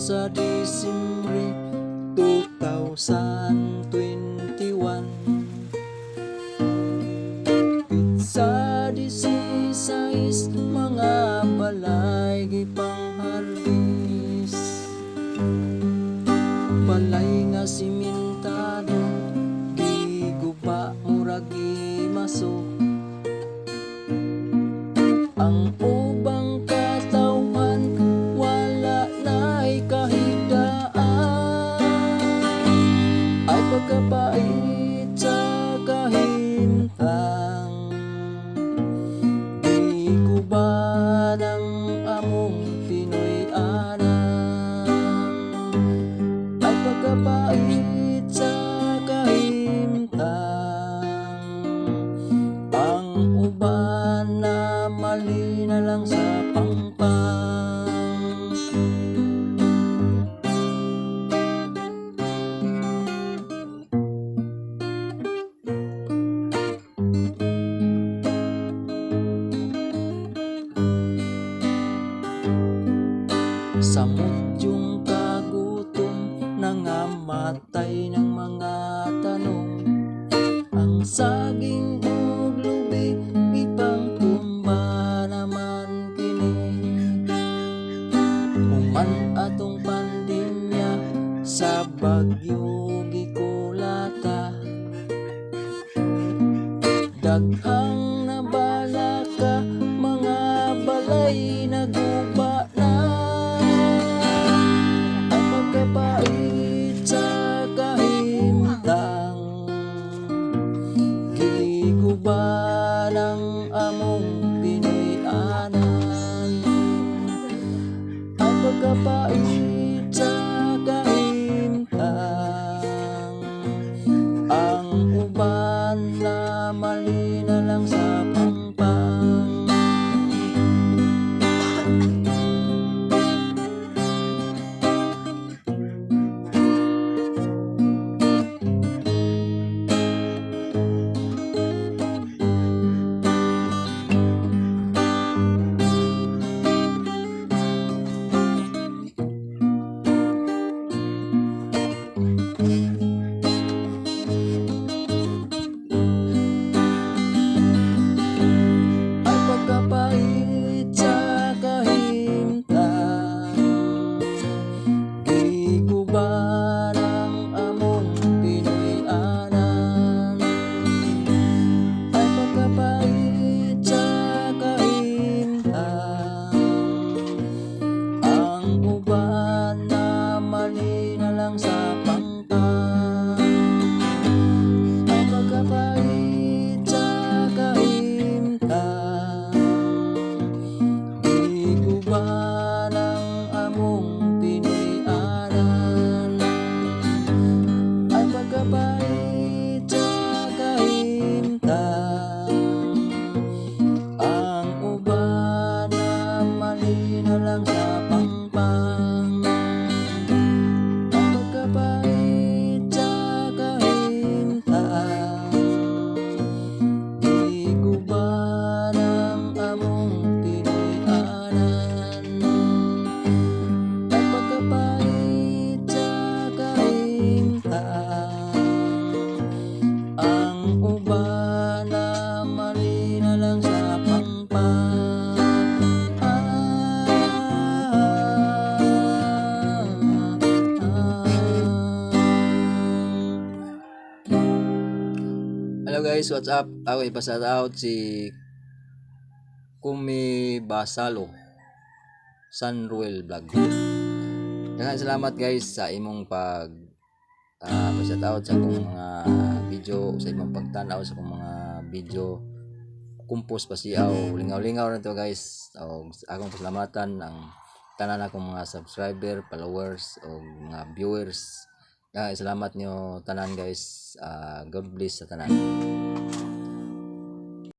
sa Disyembre 2021. Sa 16 mga balay gipangharvest, balay nga simentado giguba murag gimaso. Ang ubang katawhan wala na'y kahigdaan, ay pagkapait sa kahimtang. Giguba ng among Pinoy anang, ay pagkapait sa kahimtang. Ang uban na mali na lang sa pangpang. Sa mudyong kagutom nangamatay ng mga tanong, ang saging ug lubi ipangtumba naman kini. Human atong pandemya sa bagyo gikulata, daghang nabala ka mga balay naguba na. Ang pagkapait sa kahimtang, giguba ng among Pinoy anan, ang pagkapait sa kahimtang. Ang uban na mali na lang sa pangpang. Ay pagkapait sa kahimtang, giguba ng among Pinoy anan, ay pagkapait sa kahimtang. Ang uban na mali na lang sa pangpang, ay pagkapait sa kahimtang. Giguba ng among Pinoy anan, ay pagkapait sa kahimtang. Ang uban na mali na lang sa pangpang, ay pagkapait sa kahimtang. Giguba ng among Pinoy anan, ay pagkapait sa kahimtang. Ang uban na mali na lang sa pangpang. Hello guys, what's up? Ako ipasat out si Kumi Basalo, San Ruel Vlog. Daghang salamat guys sa imong pag pa-shout out sa akong mga video, sa imong pagtanaw sa akong mga video. Kumpos pasiaw, lingaw-lingaw na to guys. O akong pasalamatan ang tanan akong mga subscriber, followers o mga viewers. Salamat nyo tanan guys. God bless sa tanan.